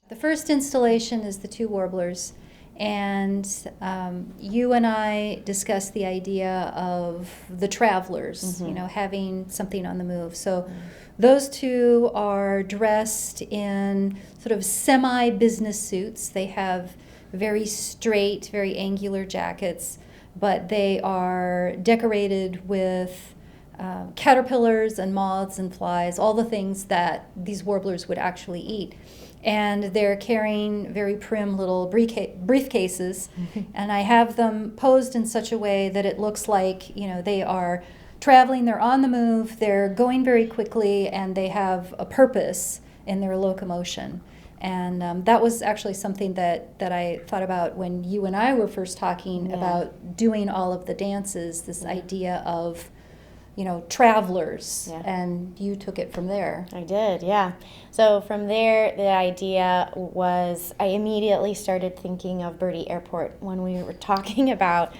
The first installation is the two warblers, and you and I discussed the idea of the travelers, having something on the move. So those two are dressed in sort of semi-business suits. They have very straight, very angular jackets, but they are decorated with caterpillars and moths and flies, all the things that these warblers would actually eat. And they're carrying very prim little briefcases, and I have them posed in such a way that it looks like, they are traveling, they're on the move, they're going very quickly, and they have a purpose in their locomotion. And that was actually something that I thought about when you and I were first talking about doing all of the dances, this idea of travelers, and you took it from there. I did, yeah. So from there, the idea was I immediately started thinking of Birdie Airport when we were talking about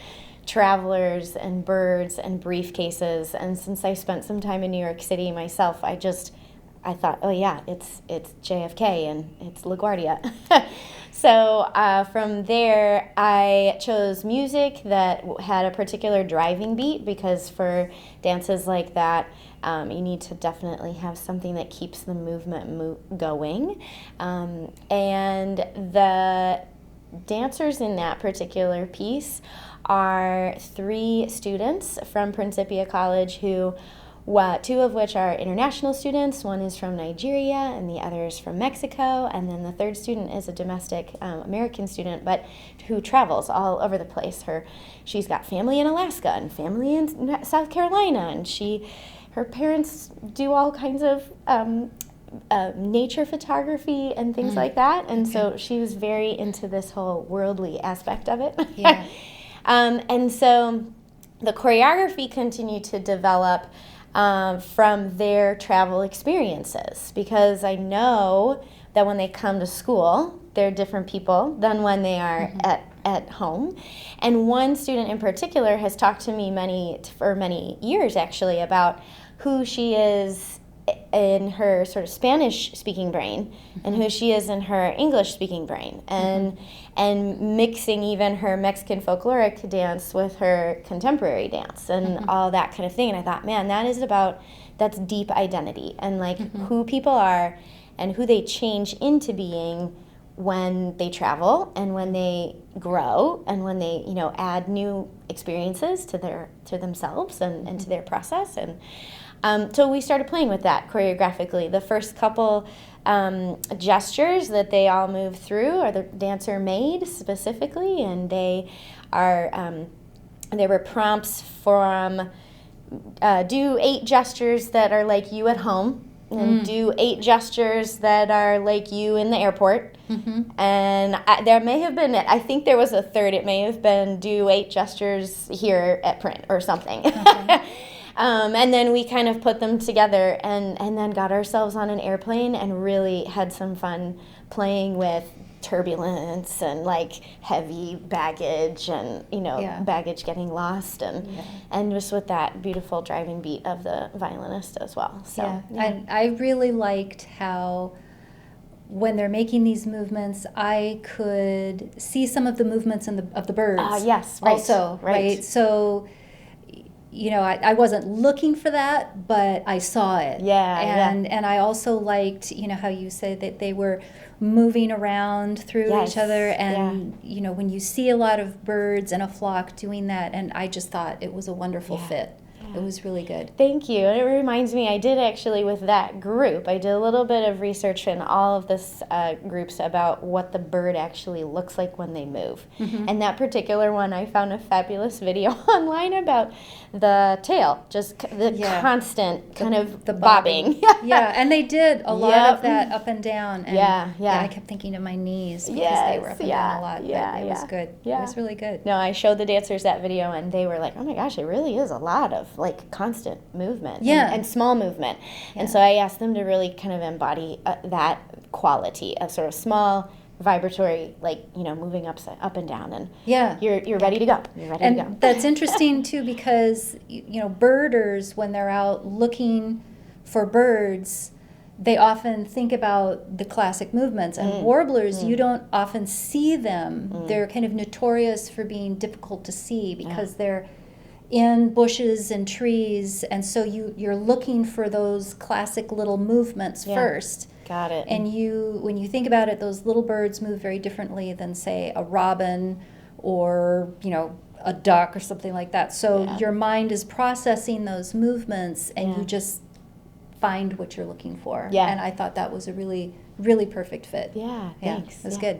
travelers and birds and briefcases. And since I spent some time in New York City myself, I thought, oh yeah, it's JFK and it's LaGuardia. So from there, I chose music that had a particular driving beat, because for dances like that, you need to definitely have something that keeps the movement going. And the dancers in that particular piece are 3 students from Principia College who 2 of which are international students. One is from Nigeria and the other is from Mexico. And then the 3rd student is a domestic American student, but who travels all over the place. She's got family in Alaska and family in South Carolina, and her parents do all kinds of nature photography and things like that. And so she was very into this whole worldly aspect of it. Yeah. And so the choreography continued to develop from their travel experiences, because I know that when they come to school, they're different people than when they are at home. And one student in particular has talked to me for many years actually about who she is in her sort of Spanish-speaking brain and who she is in her English-speaking brain, and mixing even her Mexican folkloric dance with her contemporary dance and all that kind of thing. And I thought, man, that's deep identity, and like who people are and who they change into being when they travel and when they grow and when they add new experiences to themselves and to their process. And so we started playing with that choreographically. The first couple gestures that they all move through are the dancer made specifically, and they are there were prompts from do 8 gestures that are like you at home, and do 8 gestures that are like you in the airport. And there may have been, I think there was a third, it may have been do 8 gestures here at print or something. And then we kind of put them together and then got ourselves on an airplane and really had some fun playing with turbulence and like heavy baggage and baggage getting lost and just with that beautiful driving beat of the violinist as well. So I really liked how when they're making these movements, I could see some of the movements of the birds. Yes, right. Also, right? So I wasn't looking for that, but I saw it. And I also liked, how you said that they were moving around through each other, and when you see a lot of birds in a flock doing that, and I just thought it was a wonderful fit. It was really good. Thank you. And it reminds me, I did actually with that group, I did a little bit of research in all of this groups about what the bird actually looks like when they move. And that particular one, I found a fabulous video online about the tail, just the constant kind of the bobbing. And they did a lot of that up and down. And I kept thinking of my knees because they were up and down a lot. But it was good. It was really good. No, I showed the dancers that video, and they were like, oh my gosh, it really is a lot of like constant movement and small movement. And so I asked them to really kind of embody that quality of sort of small, vibratory, like, moving up and down, and you're ready to go. You're ready to go. That's interesting too, because birders, when they're out looking for birds, they often think about the classic movements, and warblers, you don't often see them. They're kind of notorious for being difficult to see because they're in bushes and trees, and so you're looking for those classic little movements first. Got it. And when you think about it, those little birds move very differently than, say, a robin or, a duck or something like that. So your mind is processing those movements, and you just find what you're looking for. Yeah. And I thought that was a really, really perfect fit. Yeah, thanks. It was good.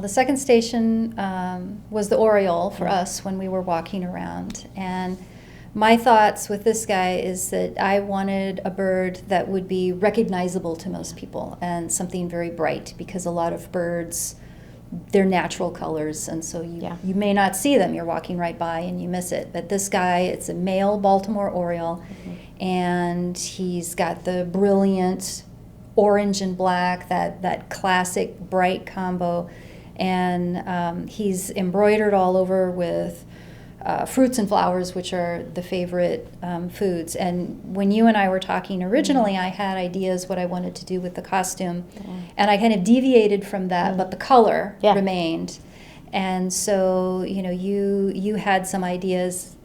The second station was the oriole for us when we were walking around. And my thoughts with this guy is that I wanted a bird that would be recognizable to most people and something very bright, because a lot of birds, they're natural colors, and so you may not see them. You're walking right by and you miss it. But this guy, it's a male Baltimore oriole, and he's got the brilliant orange and black, that classic bright combo. And he's embroidered all over with fruits and flowers, which are the favorite foods. And when you and I were talking originally, I had ideas what I wanted to do with the costume. And I kind of deviated from that, but the color remained. And so, you had some ideas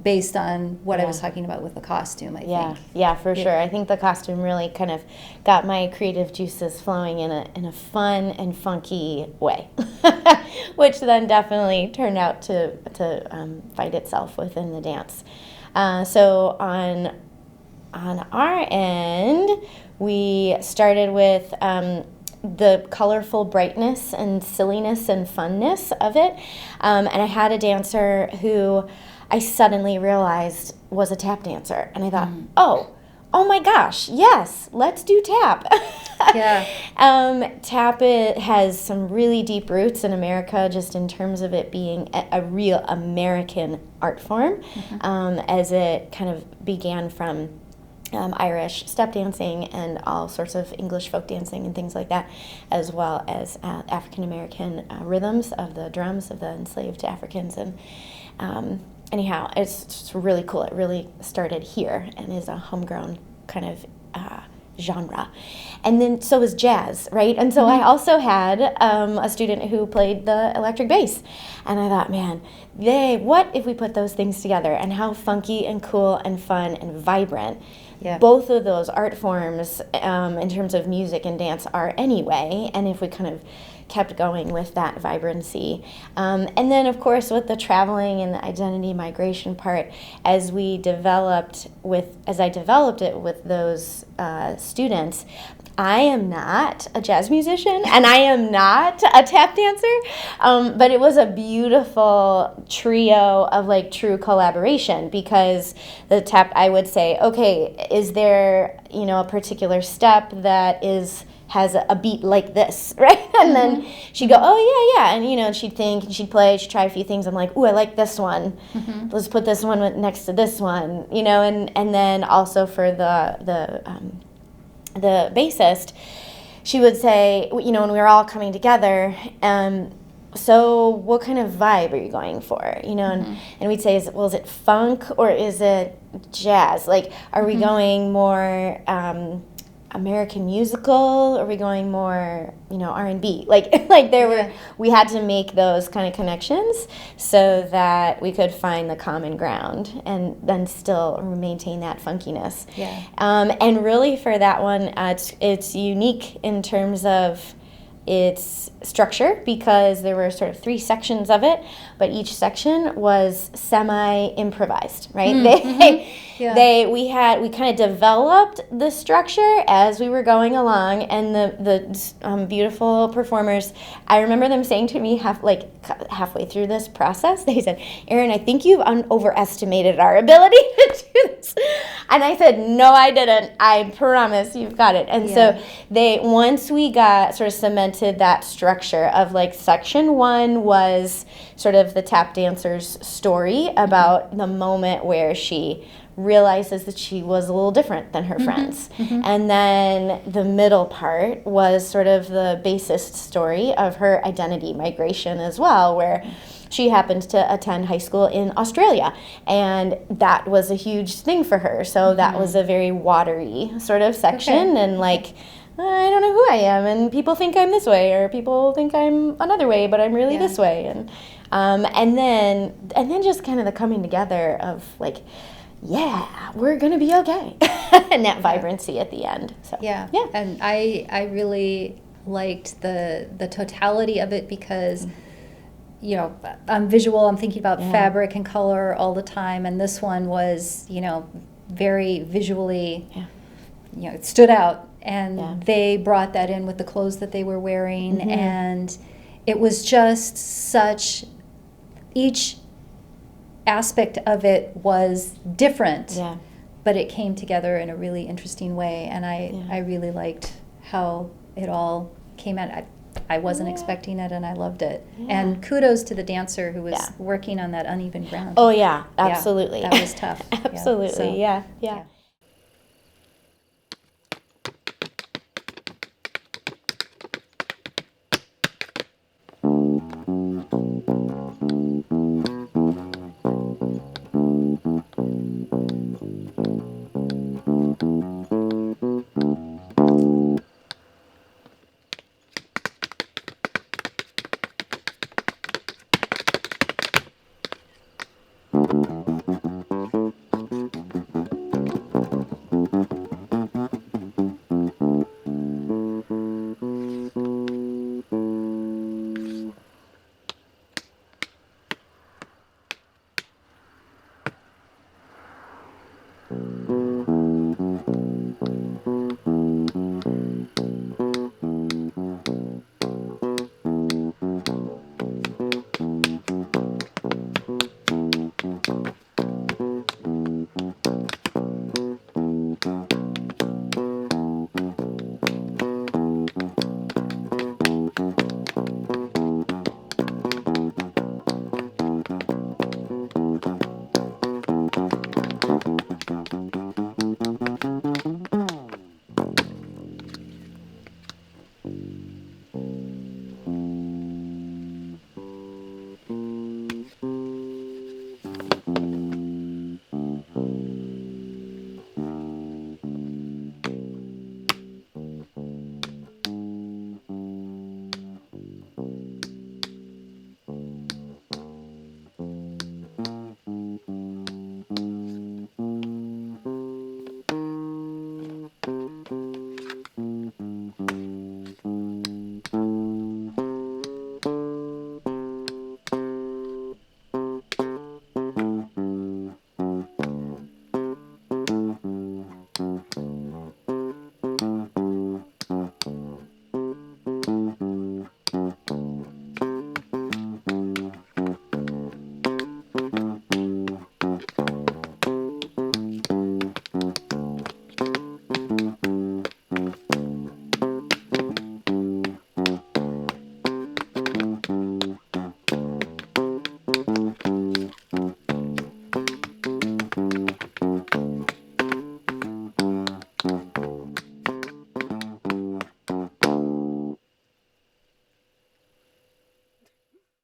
based on what I was talking about with the costume, I think. Yeah, for sure. I think the costume really kind of got my creative juices flowing in a fun and funky way, which then definitely turned out to find itself within the dance. So on our end, we started with the colorful brightness and silliness and funness of it. And I had a dancer who I suddenly realized was a tap dancer. And I thought, oh my gosh, yes, let's do tap. Tap, it has some really deep roots in America, just in terms of it being a real American art form, as it kind of began from Irish step dancing and all sorts of English folk dancing and things like that, as well as African American rhythms of the drums of the enslaved Africans. And anyhow, it's just really cool. It really started here and is a homegrown kind of genre. And then so is jazz, right? And so I also had a student who played the electric bass. And I thought, man, what if we put those things together, and how funky and cool and fun and vibrant both of those art forms, in terms of music and dance, are anyway. And if we kind of kept going with that vibrancy. And then, of course, with the traveling and the identity migration part, as I developed it with those students, I am not a jazz musician and I am not a tap dancer, but it was a beautiful trio of like true collaboration, because the tap, I would say, okay, is there, a particular step that has a beat like this, right? And then she'd go, oh, yeah. And, she'd think and she'd play, she'd try a few things. I'm like, ooh, I like this one. Let's put this one next to this one, and then also for the bassist, she would say, when we were all coming together, so what kind of vibe are you going for? And we'd say, is it funk or is it jazz? Like, are we going more American musical? Are we going more, R&B? We had to make those kind of connections so that we could find the common ground and then still maintain that funkiness. Yeah. And really for that one, it's unique in terms of its structure, because there were sort of 3 sections of it, but each section was semi-improvised, right? We kind of developed the structure as we were going along, and the beautiful performers, I remember them saying to me halfway through this process, they said, Erin, I think you've overestimated our ability to do this. And I said, no, I didn't. I promise you've got it. And so once we got sort of cemented that structure of like section 1 was sort of the tap dancer's story about the moment where she realizes that she was a little different than her friends. And then the middle part was sort of the bassist story of her identity migration as well, where she happened to attend high school in Australia, and that was a huge thing for her. So that was a very watery sort of section, and like, I don't know who I am, and people think I'm this way, or people think I'm another way, but I'm really this way, and then just kind of the coming together of like, yeah, we're gonna be okay, and that vibrancy at the end. So and I really liked the totality of it, because I'm visual, I'm thinking about fabric and color all the time, and this one was very visually it stood out, and they brought that in with the clothes that they were wearing, and it was just such, each aspect of it was different, but it came together in a really interesting way, and I really liked how it all came out. I wasn't expecting it, and I loved it. And kudos to the dancer who was working on that uneven ground. Oh yeah, absolutely. That was tough. Absolutely, yeah.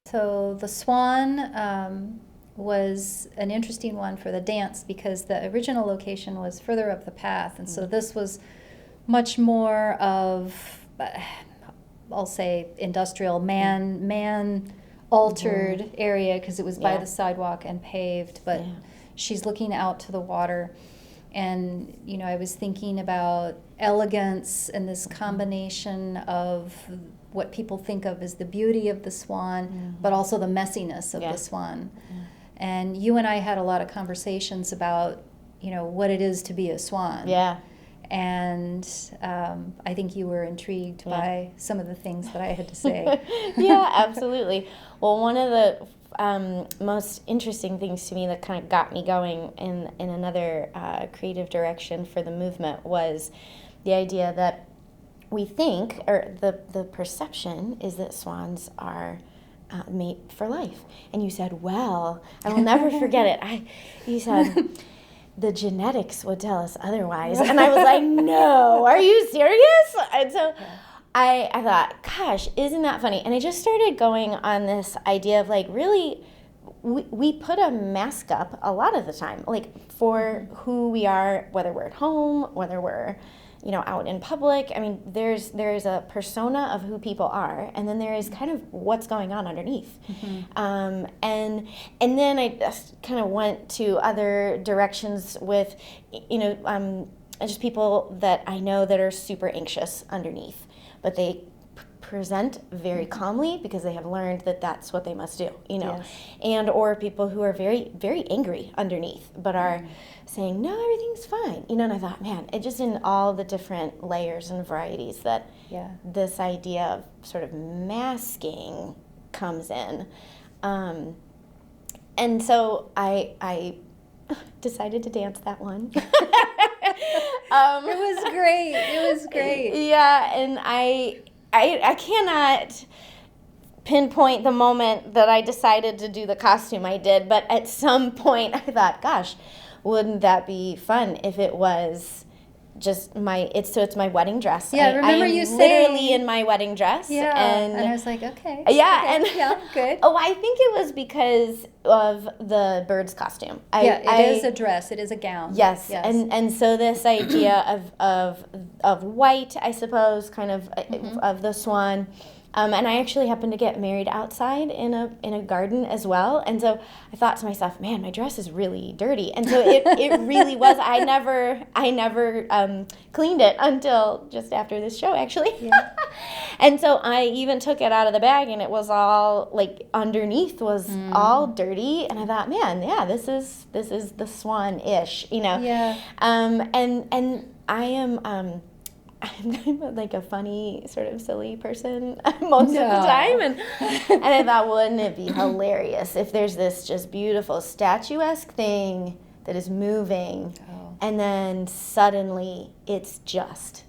So the swan was an interesting one for the dance because the original location was further up the path, and so this was much more of, I'll say, industrial man altered area because it was by the sidewalk and paved, but she's looking out to the water. And, you know, I was thinking about elegance and this combination of what people think of as the beauty of the swan, but also the messiness of the swan. And you and I had a lot of conversations about, you know, what it is to be a swan. Yeah. And I think you were intrigued by some of the things that I had to say. Yeah, absolutely. Well, one of the most interesting things to me that kind of got me going in another creative direction for the movement was the idea that we think, or the perception is that swans are mate for life. And you said, well, I will never forget it. You said, the genetics would tell us otherwise. And I was like, no, are you serious? And so I thought, gosh, isn't that funny? And I just started going on this idea of like, really, we put a mask up a lot of the time, like for who we are, whether we're at home, whether we're, you know, out in public. I mean, there's a persona of who people are, and then there is kind of what's going on underneath. And then I just kind of went to other directions with, you know, just people that I know that are super anxious underneath, but they present very calmly because they have learned that that's what they must do, you know, and or people who are very, very angry underneath, but are saying, no, everything's fine, you know. And I thought, man, it just in all the different layers and varieties that this idea of sort of masking comes in. And so I decided to dance that one. It was great. It was great. Yeah, and I cannot pinpoint the moment that I decided to do the costume I did, but at some point I thought, gosh, wouldn't that be fun if it was just it's my wedding dress. Yeah, remember you saying literally in my wedding dress. Yeah, and I was like, okay. Yeah, okay, and yeah, good. Oh, I think it was because of the bird's costume. It is a dress. It is a gown. Yes. And so this idea of white, I suppose, kind of of the swan. And I actually happened to get married outside in a garden as well. And so I thought to myself, man, my dress is really dirty. And so it really was. I never cleaned it until just after this show, actually. Yeah. And so I even took it out of the bag, and it was all like underneath was all dirty. And I thought, man, yeah, this is the swan-ish, you know. Yeah. And I am. I'm like a funny, sort of silly person most of the time. And I thought, wouldn't it be hilarious if there's this just beautiful statuesque thing that is moving, and then suddenly it's just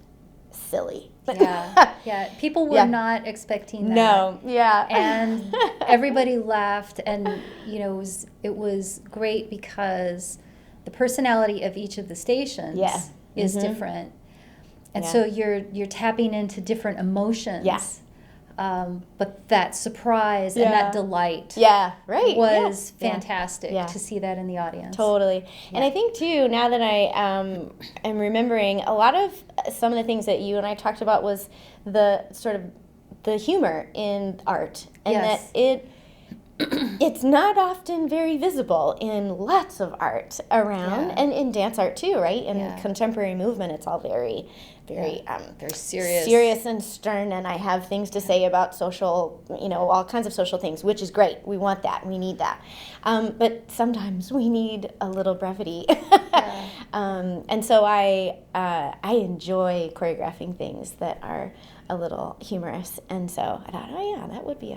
silly. Yeah. People were not expecting that. No, yeah. And everybody laughed, and, you know, it was great because the personality of each of the stations is different. And so you're tapping into different emotions. Yes. But that surprise and that delight was fantastic to see that in the audience. Totally. Yeah. And I think, too, now that I am remembering, a lot of some of the things that you and I talked about was the sort of the humor in art. And that it's not often very visible in lots of art around, and in dance art too, right? In contemporary movement, it's all very serious and stern. And I have things to say about social, you know, all kinds of social things, which is great. We want that. We need that. But sometimes we need a little brevity. And so I enjoy choreographing things that are a little humorous, and so I thought, that would be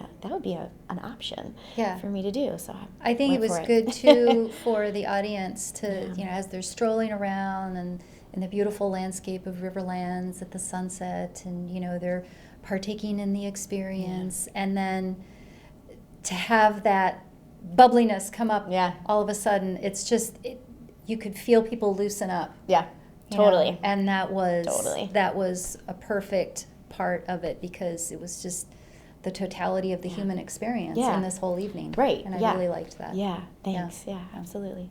an option for me to do. So I think it was good too for the audience to, you know, as they're strolling around and in the beautiful landscape of Riverlands at the sunset, and, you know, they're partaking in the experience, and then to have that bubbliness come up all of a sudden, it's just you could feel people loosen up. Yeah, totally. You know? And that was a perfect part of it, because it was just the totality of the human experience in this whole evening. Right. And I really liked that. Yeah. Thanks. Yeah, absolutely.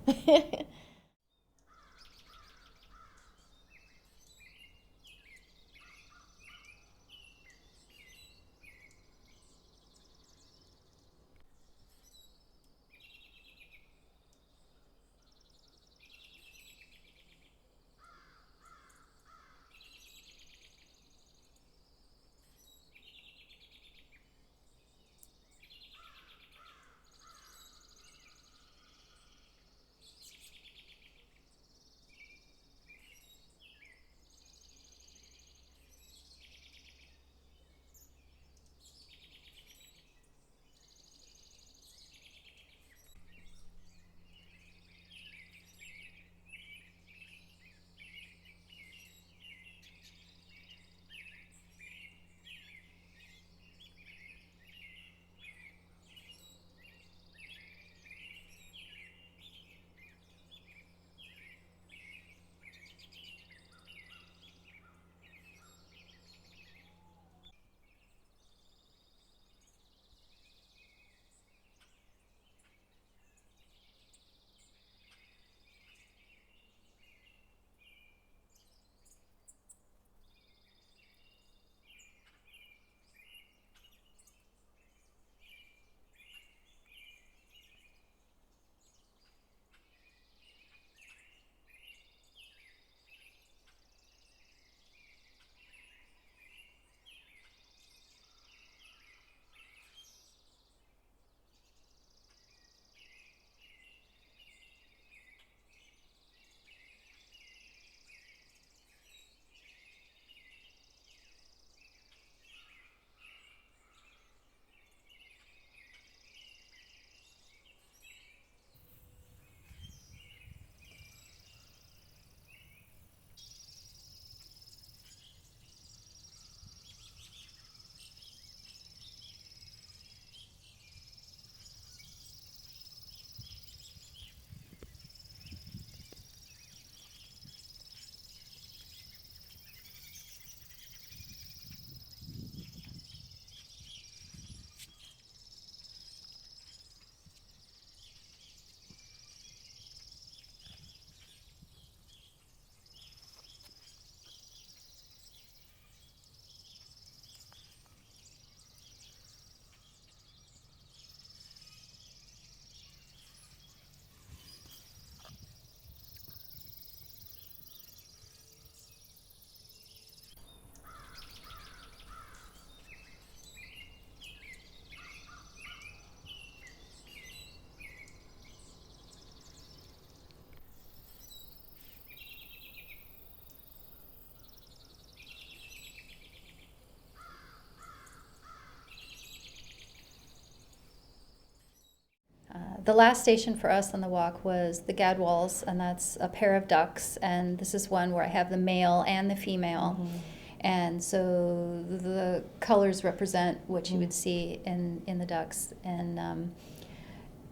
The last station for us on the walk was the Gadwalls, and that's a pair of ducks. And this is one where I have the male and the female. Mm-hmm. And so the colors represent what you would see in the ducks. And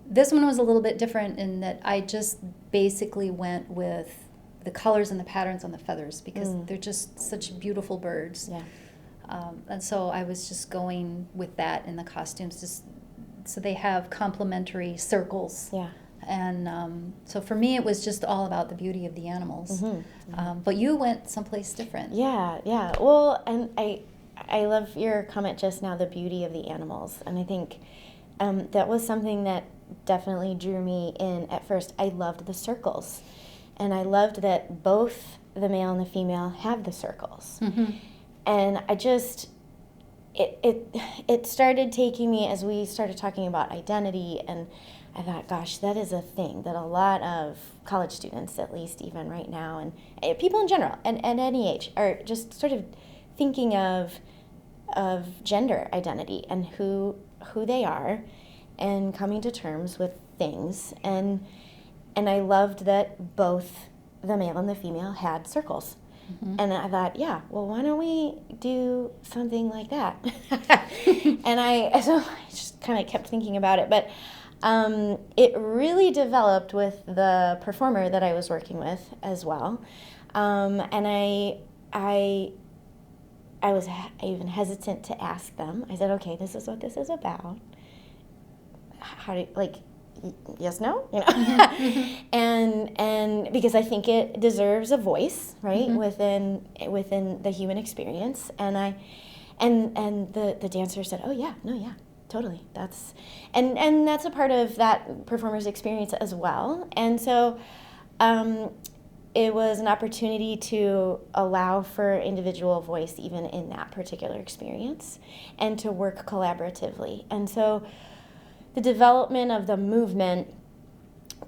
this one was a little bit different in that I just basically went with the colors and the patterns on the feathers because they're just such beautiful birds. Yeah. And so I was just going with that in the costumes, just so they have complementary circles. Yeah. And so for me, it was just all about the beauty of the animals. But you went someplace different. Yeah, yeah. Well, and I love your comment just now, the beauty of the animals. And I think that was something that definitely drew me in at first. I loved the circles. And I loved that both the male and the female have the circles. And I just, it started taking me as we started talking about identity, and I thought, gosh, that is a thing that a lot of college students, at least even right now, and people in general, and at any age, are just sort of thinking of gender identity and who they are, and coming to terms with things. And I loved that both the male and the female had circles. And I thought, yeah, well, why don't we do something like that? And so I just kind of kept thinking about it. But it really developed with the performer that I was working with as well. And I I was even hesitant to ask them. I said, okay, this is what this is about. How do you, like, yes, no, you know, and because I think it deserves a voice, right, within the human experience. And the dancer said, oh yeah, no, yeah, totally. That's a part of that performer's experience as well. And so, it was an opportunity to allow for individual voice even in that particular experience, and to work collaboratively. And so the development of the movement,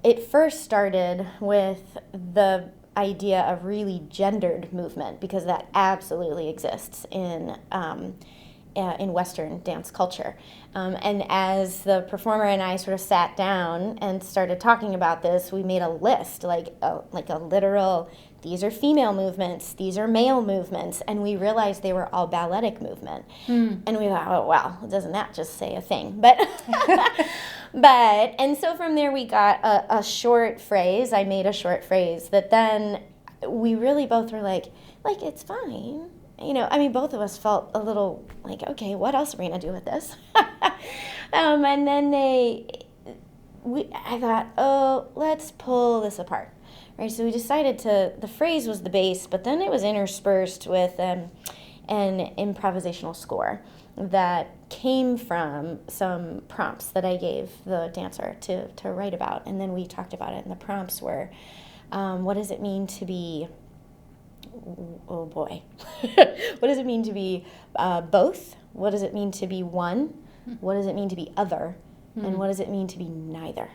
it first started with the idea of really gendered movement, because that absolutely exists in Western dance culture. And as the performer and I sort of sat down and started talking about this, we made a list, like a literal, these are female movements, these are male movements, and we realized they were all balletic movement. And we thought, oh, well, doesn't that just say a thing? But, and so from there we got a short phrase. I made a short phrase that then we really both were like, it's fine. You know, I mean, both of us felt a little like, okay, what else are we going to do with this? And then I thought, oh, let's pull this apart, right? So we decided the phrase was the base, but then it was interspersed with an improvisational score that came from some prompts that I gave the dancer to write about. And then we talked about it, and the prompts were, what does it mean to be... oh boy, what does it mean to be both? What does it mean to be one? What does it mean to be other? And what does it mean to be neither?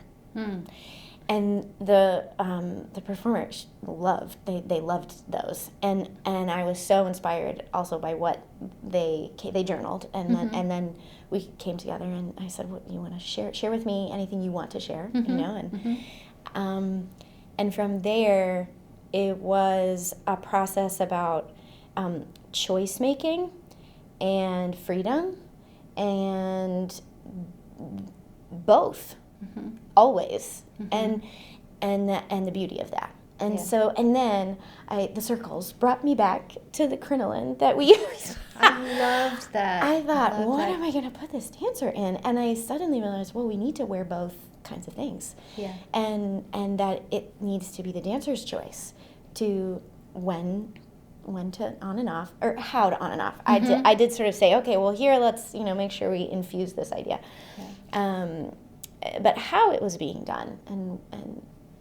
And the performers they loved those, and I was so inspired also by what they journaled, and then we came together, and I said, what you want to share with me, anything you want to share, you know, and from there it was a process about choice making and freedom, and both, always, and the beauty of that. And so, and then the circles brought me back to the crinoline that we used. I loved that. I thought, what am I going to put this dancer in? And I suddenly realized, well, we need to wear both kinds of things. Yeah. And that it needs to be the dancer's choice to when to on and off, or how to on and off. I did sort of say, okay, well, here, let's make sure we infuse this idea. Yeah. But how it was being done, and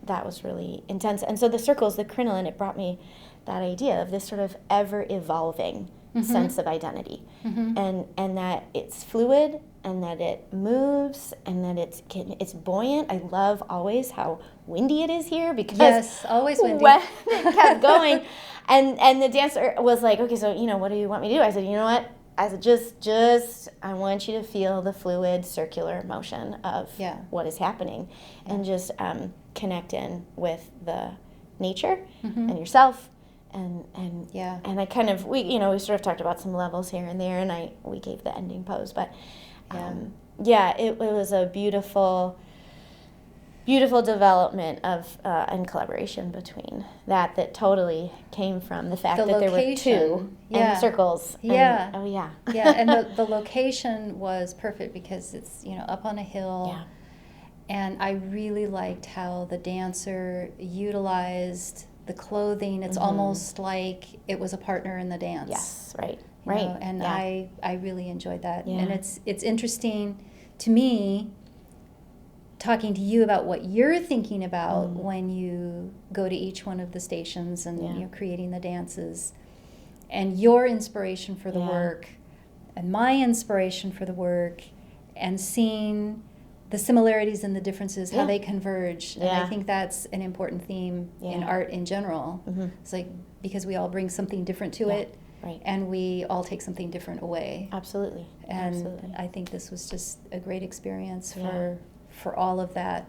that was really intense. And so the circles, the crinoline, it brought me that idea of this sort of ever-evolving sense of identity, and that it's fluid, and that it moves, and that it's buoyant. I love always how windy it is here, because always windy. When it kept going, and the dancer was like, okay, so what do you want me to do? I said, you know what? I said, just I want you to feel the fluid, circular motion of what is happening, and just connect in with the nature and yourself, and I kind of we sort of talked about some levels here and there, and we gave the ending pose, but it was a beautiful development of and collaboration between that totally came from the fact that there were two and circles. Yeah. And, and the location was perfect because it's up on a hill. Yeah. And I really liked how the dancer utilized the clothing. It's almost like it was a partner in the dance. Yes, right. And I really enjoyed that. Yeah. And it's interesting to me talking to you about what you're thinking about when you go to each one of the stations and creating the dances, and your inspiration for the work and my inspiration for the work, and seeing the similarities and the differences, how they converge. And I think that's an important theme in art in general. It's like, because we all bring something different to it, right, and we all take something different away. Absolutely. And I think this was just a great experience for all of that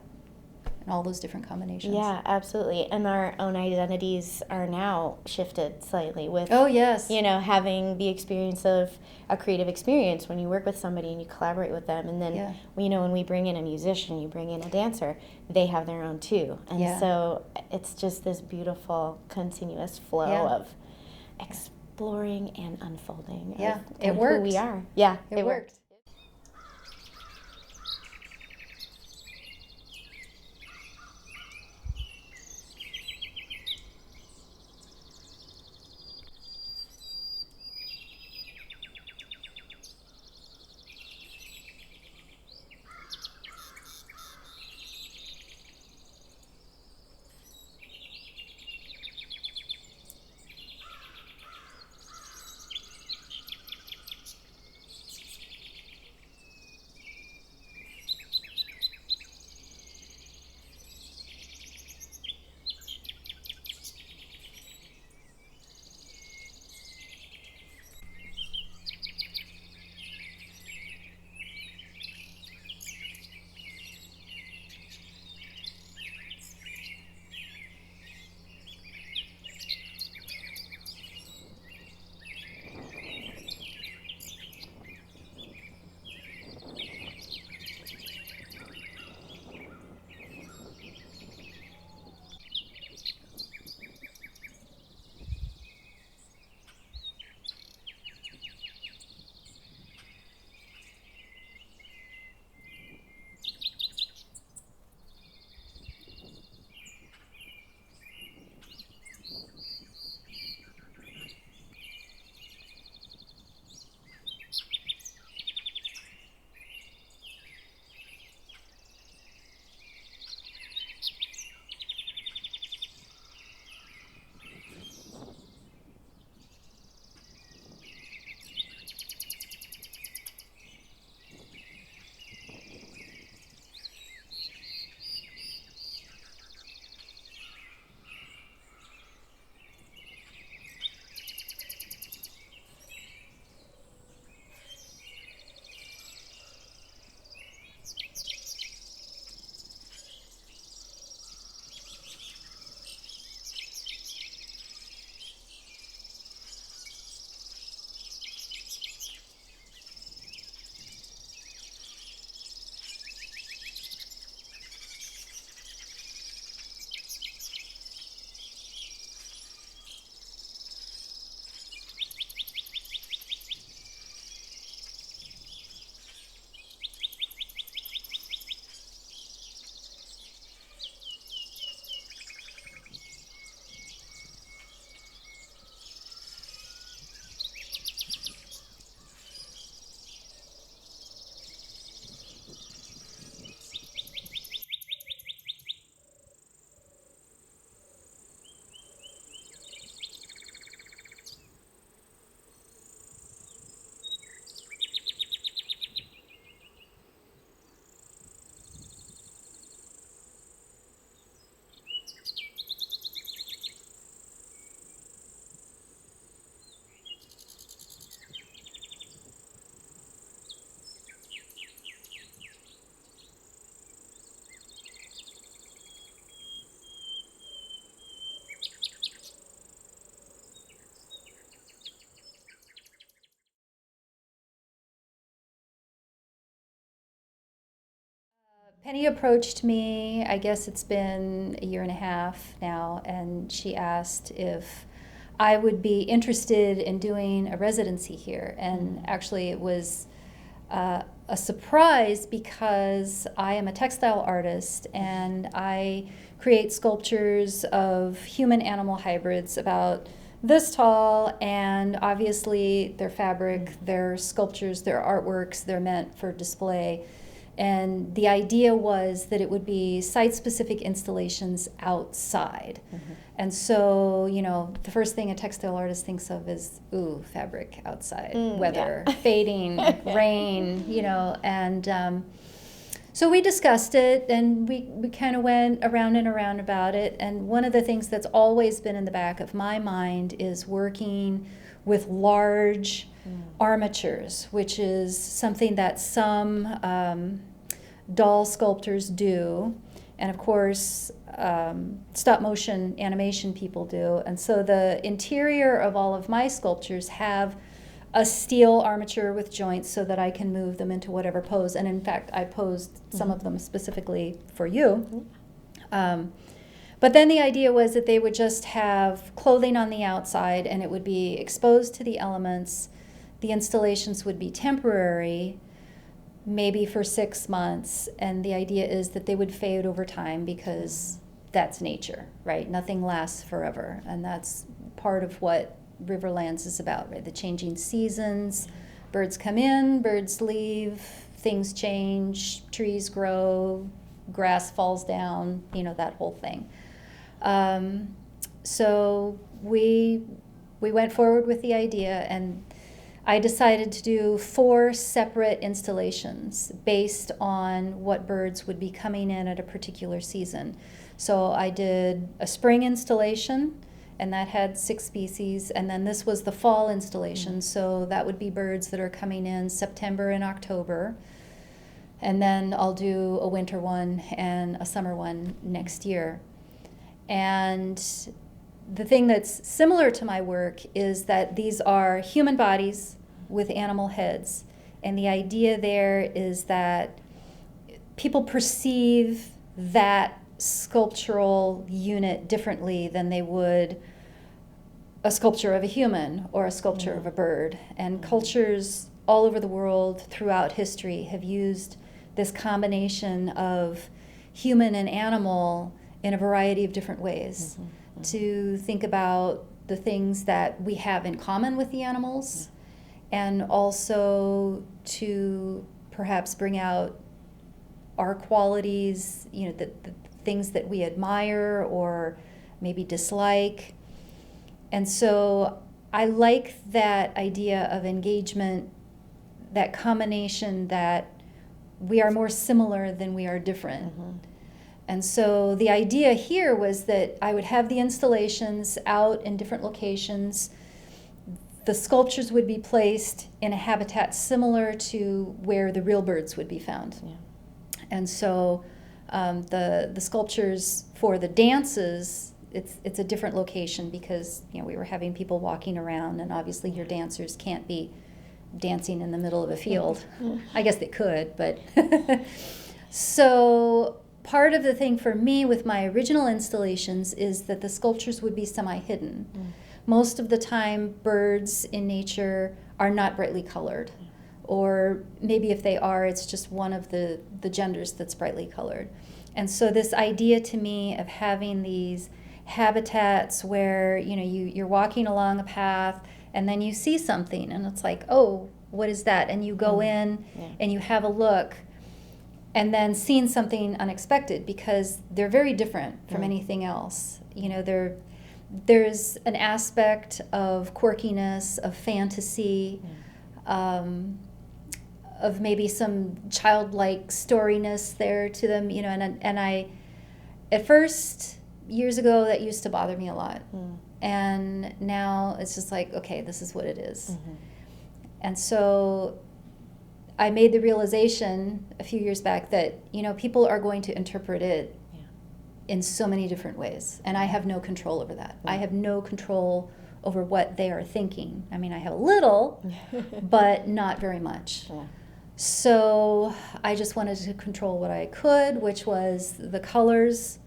and all those different combinations. Yeah, absolutely. And our own identities are now shifted slightly with having the experience of a creative experience when you work with somebody and you collaborate with them, and then when we bring in a musician, you bring in a dancer, they have their own too. And so it's just this beautiful continuous flow of exploring and unfolding. Yeah, of it kind of worked. Who we are. Yeah, It worked. Penny approached me, I guess it's been a year and a half now, and she asked if I would be interested in doing a residency here. And actually, it was a surprise because I am a textile artist and I create sculptures of human animal hybrids about this tall, and obviously they're fabric, they're sculptures, they're artworks, they're meant for display. And the idea was that it would be site-specific installations outside. And so, you know, the first thing a textile artist thinks of is, ooh, fabric outside, weather, fading, rain, you know. And so we discussed it, and we kind of went around and around about it. And one of the things that's always been in the back of my mind is working with large armatures, which is something that some doll sculptors do, and of course stop motion animation people do. And so the interior of all of my sculptures have a steel armature with joints so that I can move them into whatever pose. And in fact, I posed some of them specifically for you. But then the idea was that they would just have clothing on the outside and it would be exposed to the elements. The installations would be temporary, maybe for 6 months, and the idea is that they would fade over time because that's nature, right? Nothing lasts forever, and that's part of what Riverlands is about, right? The changing seasons, birds come in, birds leave, things change, trees grow, grass falls down, that whole thing. So we went forward with the idea, and I decided to do 4 separate installations based on what birds would be coming in at a particular season. So I did a spring installation, and that had 6 species, and then this was the fall installation, so that would be birds that are coming in September and October, and then I'll do a winter one and a summer one next year. And the thing that's similar to my work is that these are human bodies with animal heads, and the idea there is that people perceive that sculptural unit differently than they would a sculpture of a human or a sculpture of a bird. And cultures all over the world throughout history have used this combination of human and animal in a variety of different ways to think about the things that we have in common with the animals, and also to perhaps bring out our qualities, the things that we admire or maybe dislike. And so I like that idea of engagement, that combination that we are more similar than we are different. And so the idea here was that I would have the installations out in different locations. The sculptures would be placed in a habitat similar to where the real birds would be found. And so the sculptures for the dances, it's a different location because we were having people walking around, and obviously your dancers can't be dancing in the middle of a field. I guess they could, but so part of the thing for me with my original installations is that the sculptures would be semi-hidden. Most of the time birds in nature are not brightly colored, or maybe if they are, it's just one of the genders that's brightly colored. And so this idea to me of having these habitats where you're walking along a path and then you see something and it's like, oh, what is that? And you go in and you have a look, and then seeing something unexpected, because they're very different from anything else. There's an aspect of quirkiness, of fantasy, of maybe some childlike storiness there to them, and I, at first, years ago, that used to bother me a lot. And now it's just like, okay, this is what it is. And so I made the realization a few years back that, people are going to interpret it in so many different ways. And I have no control over that. I have no control over what they are thinking. I mean, I have a little, but not very much. So I just wanted to control what I could, which was the colors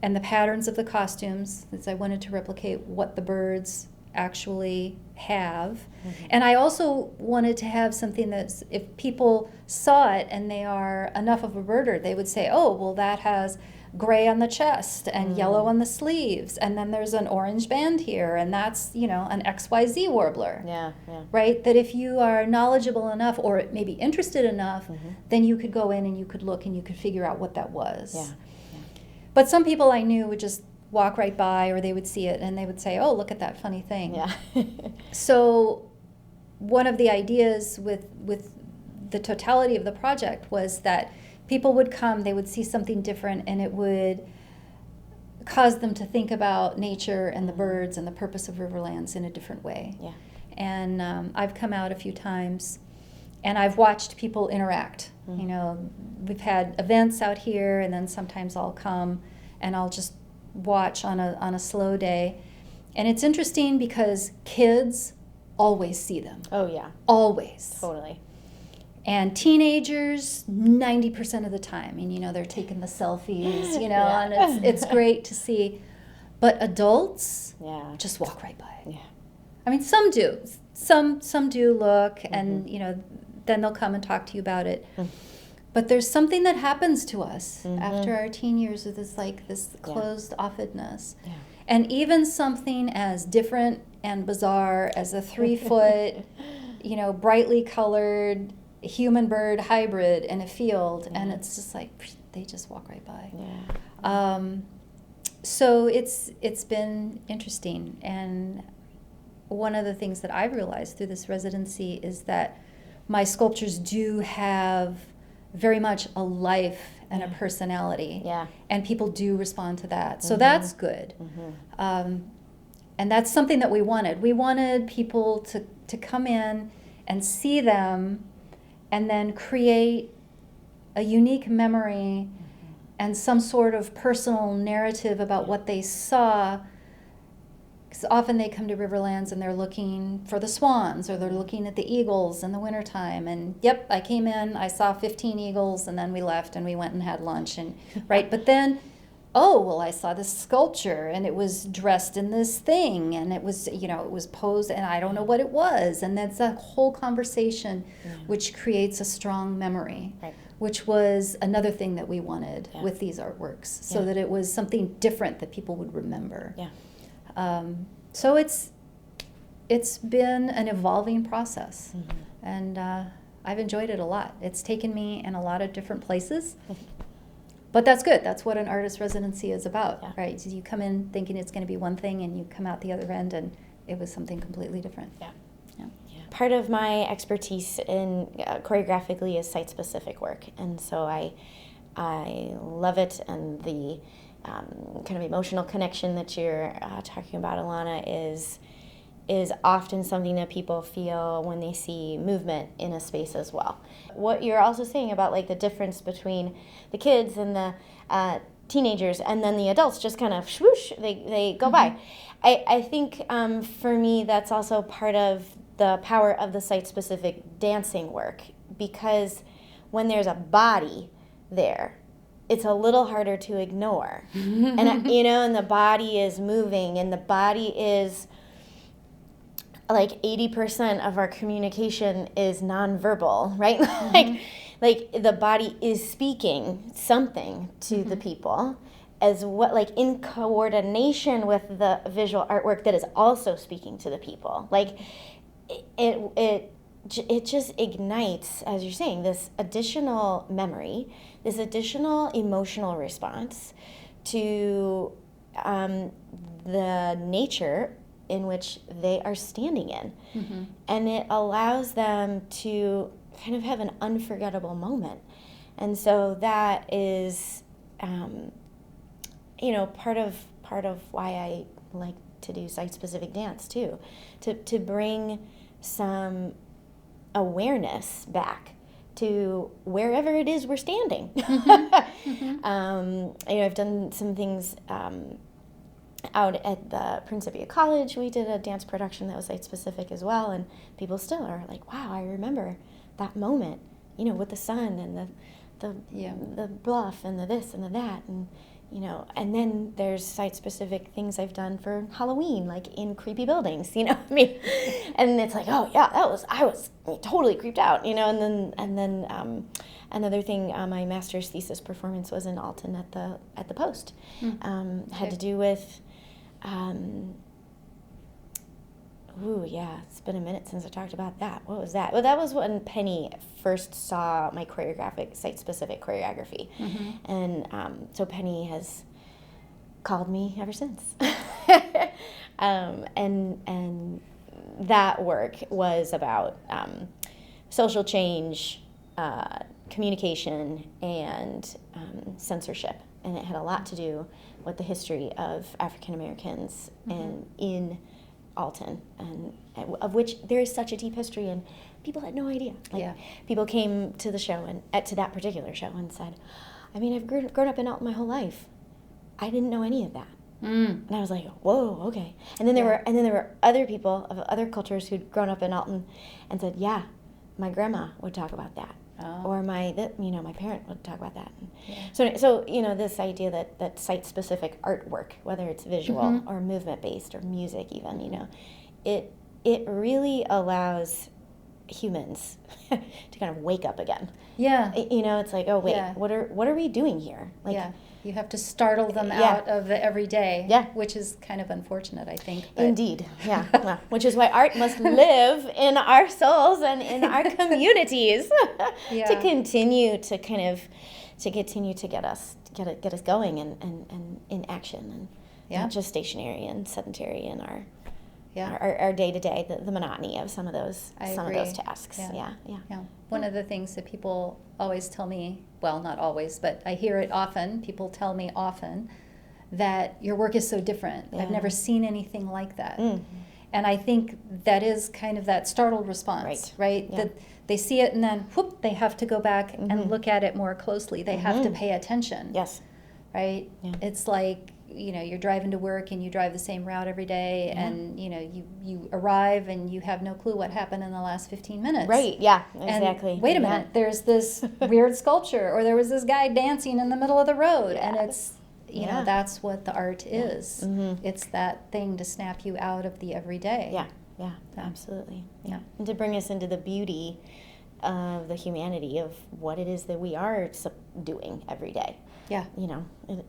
and the patterns of the costumes, since I wanted to replicate what the birds actually have. And I also wanted to have something that's, if people saw it and they are enough of a birder, they would say, oh, well, that has gray on the chest and yellow on the sleeves, and then there's an orange band here, and that's, an XYZ warbler. Right? That if you are knowledgeable enough or maybe interested enough, then you could go in and you could look and you could figure out what that was. But some people I knew would just walk right by, or they would see it and they would say, oh, look at that funny thing. So one of the ideas with the totality of the project was that people would come, they would see something different, and it would cause them to think about nature and the birds and the purpose of Riverlands in a different way. And I've come out a few times, and I've watched people interact. We've had events out here, and then sometimes I'll come and I'll just watch on a slow day. And it's interesting because kids always see them. Oh, yeah. Always. Totally. And teenagers, 90% of the time, and they're taking the selfies, Yeah. and it's great to see. But adults, Yeah. just walk right by. Yeah. I mean, some do. Some do look, and then they'll come and talk to you about it. But there's something that happens to us after our teen years with this closed offedness. Yeah. And even something as different and bizarre as a 3-foot, brightly colored human bird hybrid in a field, and it's just like they just walk right by. Yeah. So it's been interesting, and one of the things that I've realized through this residency is that my sculptures do have very much a life and a personality. Yeah. And people do respond to that. So that's good. And that's something that we wanted. We wanted people to come in and see them and then create a unique memory and some sort of personal narrative about what they saw. Because often they come to Riverlands and they're looking for the swans, or they're looking at the eagles in the wintertime. And yep, I came in, I saw 15 eagles, and then we left and we went and had lunch. And right, but then, oh, well, I saw this sculpture and it was dressed in this thing, and it was, it was posed, and I don't know what it was. And that's a whole conversation which creates a strong memory, which was another thing that we wanted with these artworks, so that it was something different that people would remember. Yeah. So it's been an evolving process, and I've enjoyed it a lot. It's taken me in a lot of different places, but that's good. That's what an artist residency is about, right? So you come in thinking it's going to be one thing, and you come out the other end, and it was something completely different. Yeah. Part of my expertise in choreographically is site-specific work, and so I love it, and the kind of emotional connection that you're talking about, Alana, is often something that people feel when they see movement in a space as well. What you're also saying about the difference between the kids and the teenagers and then the adults, just kind of swoosh, they go by. I think for me that's also part of the power of the site-specific dancing work, because when there's a body there, it's a little harder to ignore. And and the body is moving, and the body is 80% of our communication is nonverbal, right? like the body is speaking something to the people, as what in coordination with the visual artwork that is also speaking to the people. It just ignites, as you're saying, this additional memory, this additional emotional response to the nature in which they are standing in. And it allows them to kind of have an unforgettable moment. And so that is, part of why I like to do site-specific dance too, to bring some awareness back to wherever it is we're standing. I've done some things out at the Principia College. We did a dance production that was site-specific as well, and people still are like, wow, I remember that moment, with the sun and the bluff and the this and the that, and then there's site-specific things I've done for Halloween, in creepy buildings, and it's oh yeah, I was totally creeped out, and then another thing, my master's thesis performance was in Alton at the Post, had to do with, it's been a minute since I talked about that. What was that? Well, that was when Penny first saw my site-specific choreography. And so Penny has called me ever since. And that work was about social change, communication, and censorship. And it had a lot to do with the history of African Americans in Alton, and of which there is such a deep history, and people had no idea. People came to the show, and to that particular show, and said, I've grown up in Alton my whole life. I didn't know any of that. And I was like, whoa, okay. And then there were other people of other cultures who'd grown up in Alton and said, yeah, my grandma would talk about that. Oh. Or my parent would talk about that. Yeah. So this idea that site-specific artwork, whether it's visual Mhm. or movement-based or music even, it really allows humans to kind of wake up again. Yeah. It's like, oh wait, Yeah. what are we doing here? Like, yeah. You have to startle them Yeah. out of the everyday, Yeah. which is kind of unfortunate, I think. But Indeed, yeah. Well, which is why art must live in our souls and in our communities Yeah. to continue to get us going and in action, and Yeah. not just stationary and sedentary in our Yeah. our day-to-day, the monotony of some of those I of agree. those tasks. Yeah. Yeah. Yeah. One of the things that people always tell me, well, not always, but I hear it often, people tell me often that your work is so different. I've Yeah. never seen anything like that. Mm. And I think that is kind of that startled response, right? Yeah. That they see it and then, whoop, they have to go back Mhm. and look at it more closely. They have to Mhm. pay attention, Yes. right? Yeah. It's like, you're driving to work and you drive the same route every day, Yeah. and, you arrive and you have no clue what happened in the last 15 minutes. Right. Yeah. And Exactly. wait a Yeah. minute, there's this weird sculpture, or there was this guy dancing in the middle of the road, and Yeah. it's, Yeah. that's what the art is. Mhm. It's that thing to snap you out of the everyday. Yeah, yeah, Yeah. absolutely. Yeah. And to bring us into the beauty of the humanity of what it is that we are doing every day. Yeah.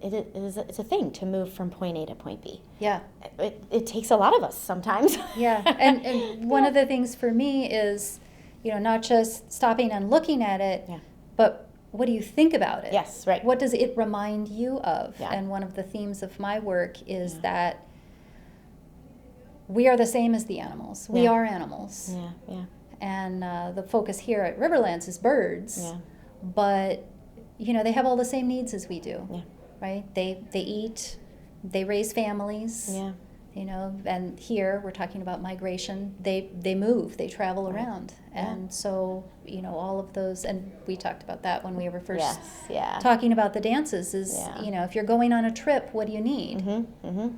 It's a thing to move from point A to point B. Yeah. It takes a lot of us sometimes. Yeah. And one of the things for me is, not just stopping and looking at it, Yeah. but what do you think about it? Yes, right. What does it remind you of? Yeah. And one of the themes of my work is Yeah. that we are the same as the animals. We Yeah. are animals. Yeah, yeah, And the focus here at Riverlands is birds. yeah, But, they have all the same needs as we do, yeah, right? They eat, they raise families. yeah. And here we're talking about migration. They move, they travel Right. around. Yeah. And so, all of those, and we talked about that when we were first Yes, yeah. talking about the dances is, Yeah. if you're going on a trip, what do you need? Mm-hmm, mm-hmm.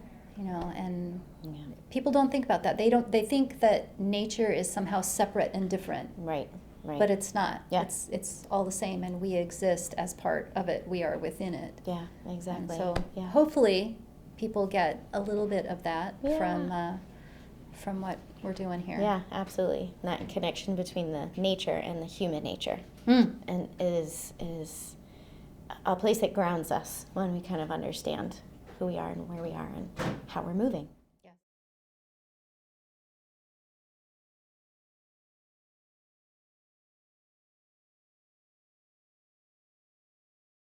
And Yeah. people don't think about that. They think that nature is somehow separate and different, Right, right. but it's not. Yeah. It's all the same, and we exist as part of it. We are within it. Yeah, exactly. And so yeah. hopefully people get a little bit of that Yeah. from what we're doing here. Yeah, absolutely. That connection between the nature and the human nature, Mm. and is a place that grounds us when we kind of understand who we are and where we are and how we're moving.